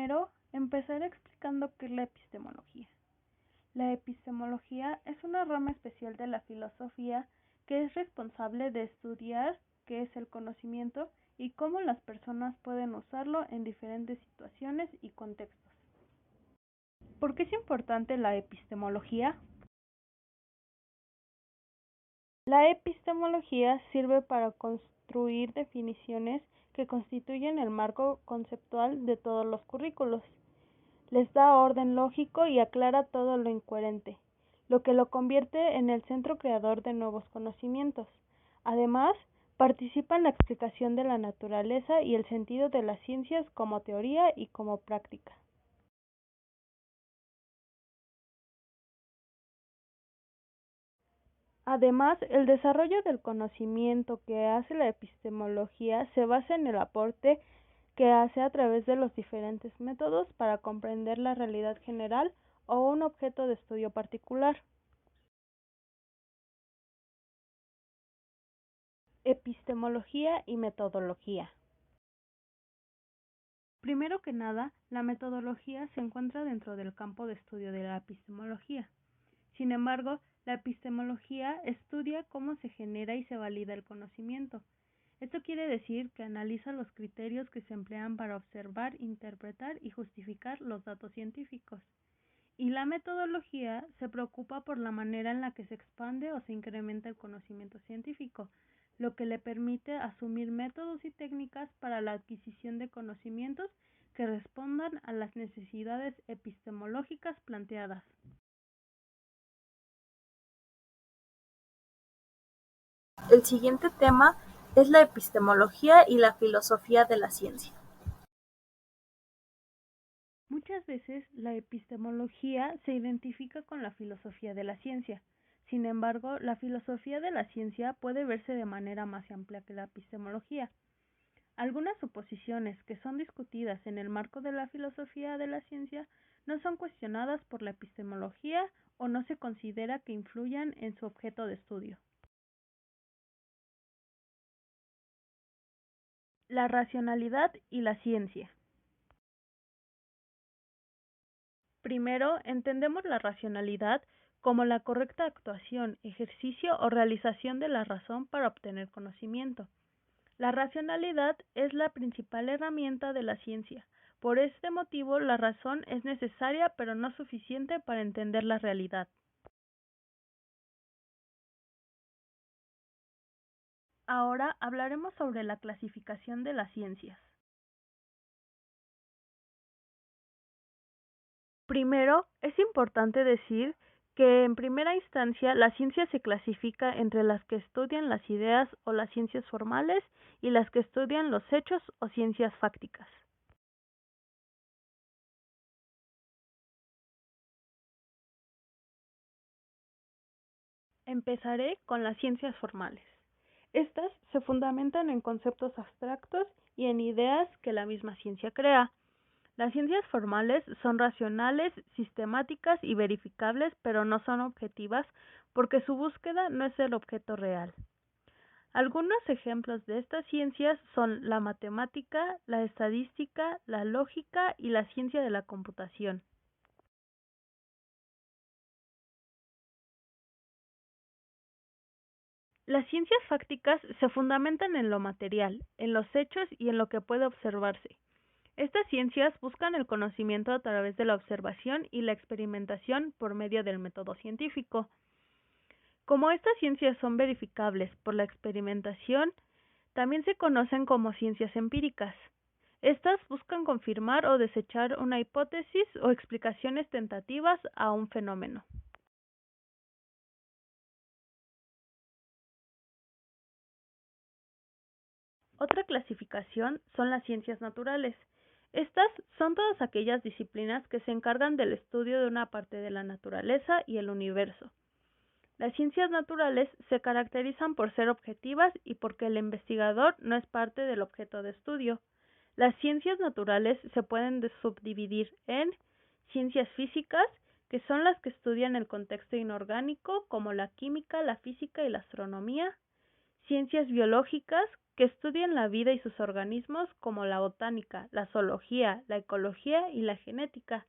Primero, empezaré explicando qué es la epistemología. La epistemología es una rama especial de la filosofía que es responsable de estudiar qué es el conocimiento y cómo las personas pueden usarlo en diferentes situaciones y contextos. ¿Por qué es importante la epistemología? La epistemología sirve para construir definiciones que constituyen el marco conceptual de todos los currículos. Les da orden lógico y aclara todo lo incoherente, lo que lo convierte en el centro creador de nuevos conocimientos. Además, participa en la explicación de la naturaleza y el sentido de las ciencias como teoría y como práctica. Además, el desarrollo del conocimiento que hace la epistemología se basa en el aporte que hace a través de los diferentes métodos para comprender la realidad general o un objeto de estudio particular. Epistemología y metodología. Primero que nada, la metodología se encuentra dentro del campo de estudio de la epistemología. Sin embargo, la epistemología estudia cómo se genera y se valida el conocimiento. Esto quiere decir que analiza los criterios que se emplean para observar, interpretar y justificar los datos científicos. Y la metodología se preocupa por la manera en la que se expande o se incrementa el conocimiento científico, lo que le permite asumir métodos y técnicas para la adquisición de conocimientos que respondan a las necesidades epistemológicas planteadas. El siguiente tema es la epistemología y la filosofía de la ciencia. Muchas veces la epistemología se identifica con la filosofía de la ciencia. Sin embargo, la filosofía de la ciencia puede verse de manera más amplia que la epistemología. Algunas suposiciones que son discutidas en el marco de la filosofía de la ciencia no son cuestionadas por la epistemología o no se considera que influyan en su objeto de estudio. La racionalidad y la ciencia. Primero, entendemos la racionalidad como la correcta actuación, ejercicio o realización de la razón para obtener conocimiento. La racionalidad es la principal herramienta de la ciencia. Por este motivo, la razón es necesaria pero no suficiente para entender la realidad. Ahora hablaremos sobre la clasificación de las ciencias. Primero, es importante decir que en primera instancia la ciencia se clasifica entre las que estudian las ideas o las ciencias formales y las que estudian los hechos o ciencias fácticas. Empezaré con las ciencias formales. Estas se fundamentan en conceptos abstractos y en ideas que la misma ciencia crea. Las ciencias formales son racionales, sistemáticas y verificables, pero no son objetivas porque su búsqueda no es el objeto real. Algunos ejemplos de estas ciencias son la matemática, la estadística, la lógica y la ciencia de la computación. Las ciencias fácticas se fundamentan en lo material, en los hechos y en lo que puede observarse. Estas ciencias buscan el conocimiento a través de la observación y la experimentación por medio del método científico. Como estas ciencias son verificables por la experimentación, también se conocen como ciencias empíricas. Estas buscan confirmar o desechar una hipótesis o explicaciones tentativas a un fenómeno. Otra clasificación son las ciencias naturales. Estas son todas aquellas disciplinas que se encargan del estudio de una parte de la naturaleza y el universo. Las ciencias naturales se caracterizan por ser objetivas y porque el investigador no es parte del objeto de estudio. Las ciencias naturales se pueden subdividir en ciencias físicas, que son las que estudian el contexto inorgánico, como la química, la física y la astronomía; ciencias biológicas, que estudian la vida y sus organismos, como la botánica, la zoología, la ecología y la genética,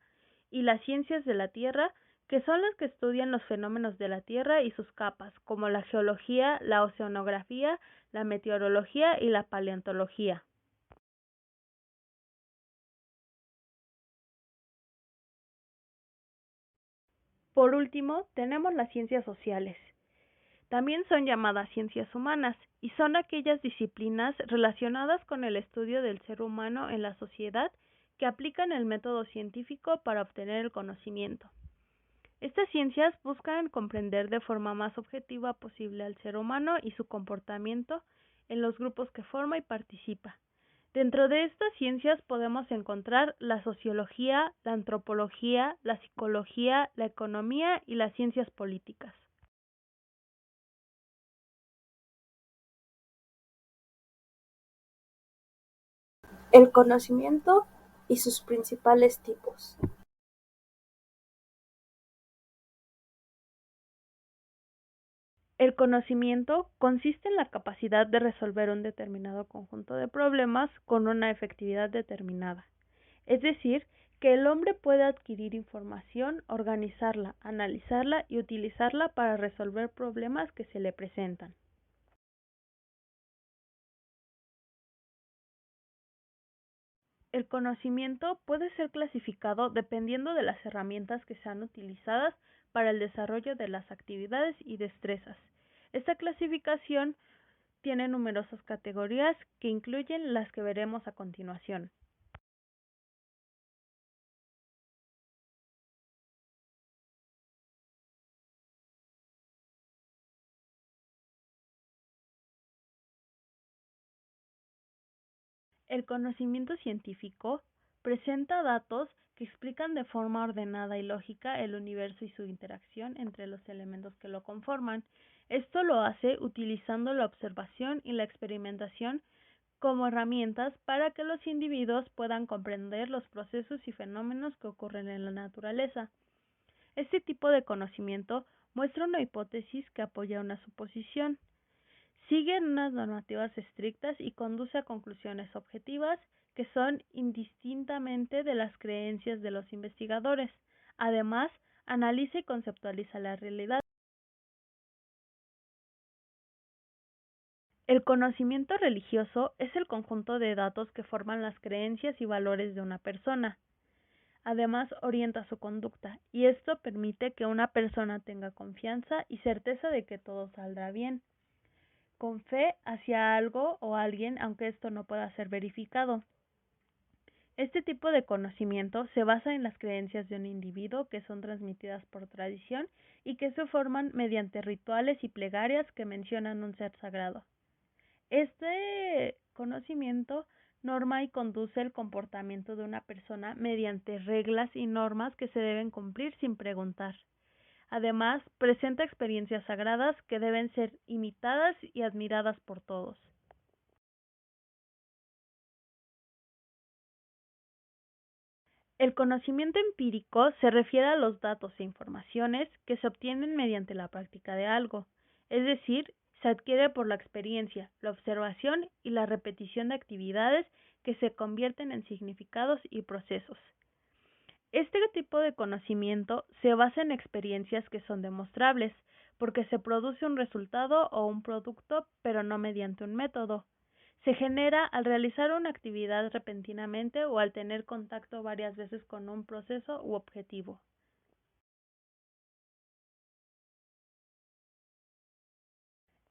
y las ciencias de la Tierra, que son las que estudian los fenómenos de la Tierra y sus capas, como la geología, la oceanografía, la meteorología y la paleontología. Por último, tenemos las ciencias sociales. También son llamadas ciencias humanas y son aquellas disciplinas relacionadas con el estudio del ser humano en la sociedad que aplican el método científico para obtener el conocimiento. Estas ciencias buscan comprender de forma más objetiva posible al ser humano y su comportamiento en los grupos que forma y participa. Dentro de estas ciencias podemos encontrar la sociología, la antropología, la psicología, la economía y las ciencias políticas. El conocimiento y sus principales tipos. El conocimiento consiste en la capacidad de resolver un determinado conjunto de problemas con una efectividad determinada. Es decir, que el hombre puede adquirir información, organizarla, analizarla y utilizarla para resolver problemas que se le presentan. El conocimiento puede ser clasificado dependiendo de las herramientas que sean utilizadas para el desarrollo de las actividades y destrezas. Esta clasificación tiene numerosas categorías que incluyen las que veremos a continuación. El conocimiento científico presenta datos que explican de forma ordenada y lógica el universo y su interacción entre los elementos que lo conforman. Esto lo hace utilizando la observación y la experimentación como herramientas para que los individuos puedan comprender los procesos y fenómenos que ocurren en la naturaleza. Este tipo de conocimiento muestra una hipótesis que apoya una suposición. Sigue unas normativas estrictas y conduce a conclusiones objetivas que son indistintamente de las creencias de los investigadores. Además, analiza y conceptualiza la realidad. El conocimiento religioso es el conjunto de datos que forman las creencias y valores de una persona. Además, orienta su conducta, y esto permite que una persona tenga confianza y certeza de que todo saldrá bien, con fe hacia algo o alguien, aunque esto no pueda ser verificado. Este tipo de conocimiento se basa en las creencias de un individuo que son transmitidas por tradición y que se forman mediante rituales y plegarias que mencionan un ser sagrado. Este conocimiento norma y conduce el comportamiento de una persona mediante reglas y normas que se deben cumplir sin preguntar. Además, presenta experiencias sagradas que deben ser imitadas y admiradas por todos. El conocimiento empírico se refiere a los datos e informaciones que se obtienen mediante la práctica de algo, es decir, se adquiere por la experiencia, la observación y la repetición de actividades que se convierten en significados y procesos. Este tipo de conocimiento se basa en experiencias que son demostrables, porque se produce un resultado o un producto, pero no mediante un método. Se genera al realizar una actividad repentinamente o al tener contacto varias veces con un proceso u objetivo.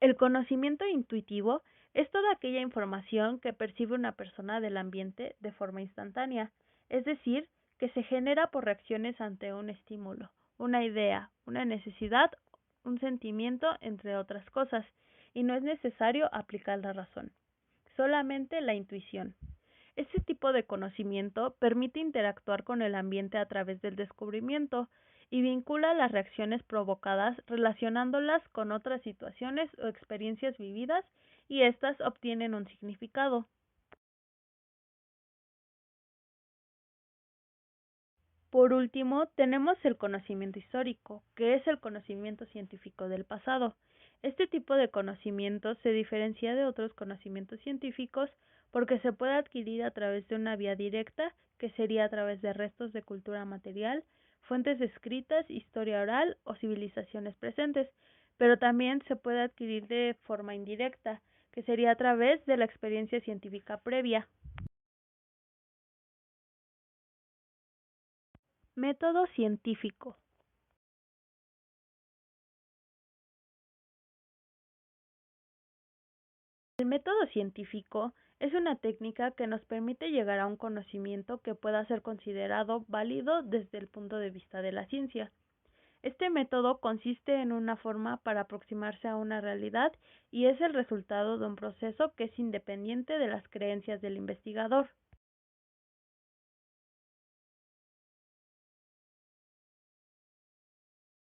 El conocimiento intuitivo es toda aquella información que percibe una persona del ambiente de forma instantánea, es decir, que se genera por reacciones ante un estímulo, una idea, una necesidad, un sentimiento, entre otras cosas, y no es necesario aplicar la razón, solamente la intuición. Este tipo de conocimiento permite interactuar con el ambiente a través del descubrimiento y vincula las reacciones provocadas relacionándolas con otras situaciones o experiencias vividas y éstas obtienen un significado. Por último, tenemos el conocimiento histórico, que es el conocimiento científico del pasado. Este tipo de conocimiento se diferencia de otros conocimientos científicos porque se puede adquirir a través de una vía directa, que sería a través de restos de cultura material, fuentes escritas, historia oral o civilizaciones presentes, pero también se puede adquirir de forma indirecta, que sería a través de la experiencia científica previa. Método científico. El método científico es una técnica que nos permite llegar a un conocimiento que pueda ser considerado válido desde el punto de vista de la ciencia. Este método consiste en una forma para aproximarse a una realidad y es el resultado de un proceso que es independiente de las creencias del investigador.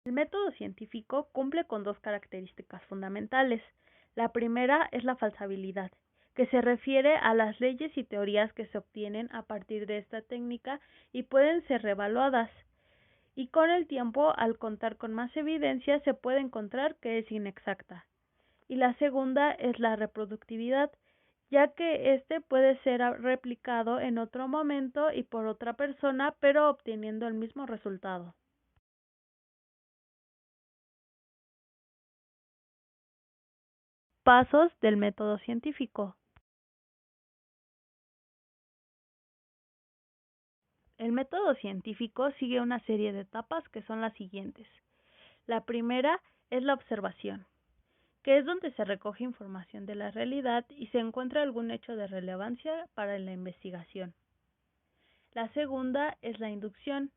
El método científico cumple con dos características fundamentales. La primera es la falsabilidad, que se refiere a las leyes y teorías que se obtienen a partir de esta técnica y pueden ser revaluadas. Y con el tiempo, al contar con más evidencia, se puede encontrar que es inexacta. Y la segunda es la reproductividad, ya que este puede ser replicado en otro momento y por otra persona, pero obteniendo el mismo resultado. Pasos del método científico. El método científico sigue una serie de etapas que son las siguientes. La primera es la observación, que es donde se recoge información de la realidad y se encuentra algún hecho de relevancia para la investigación. La segunda es la inducción,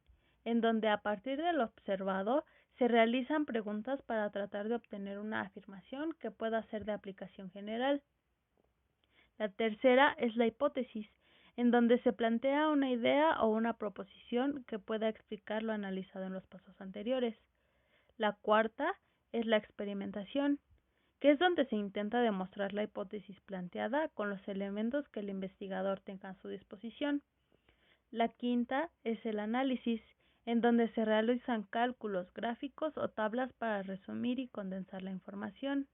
en donde a partir de lo observado se realizan preguntas para tratar de obtener una afirmación que pueda ser de aplicación general. La tercera es la hipótesis, en donde se plantea una idea o una proposición que pueda explicar lo analizado en los pasos anteriores. La cuarta es la experimentación, que es donde se intenta demostrar la hipótesis planteada con los elementos que el investigador tenga a su disposición. La quinta es el análisis, en donde se realizan cálculos, gráficos o tablas para resumir y condensar la información.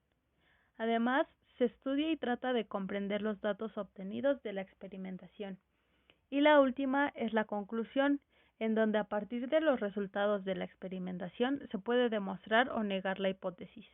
Además, se estudia y trata de comprender los datos obtenidos de la experimentación. Y la última es la conclusión, en donde a partir de los resultados de la experimentación se puede demostrar o negar la hipótesis.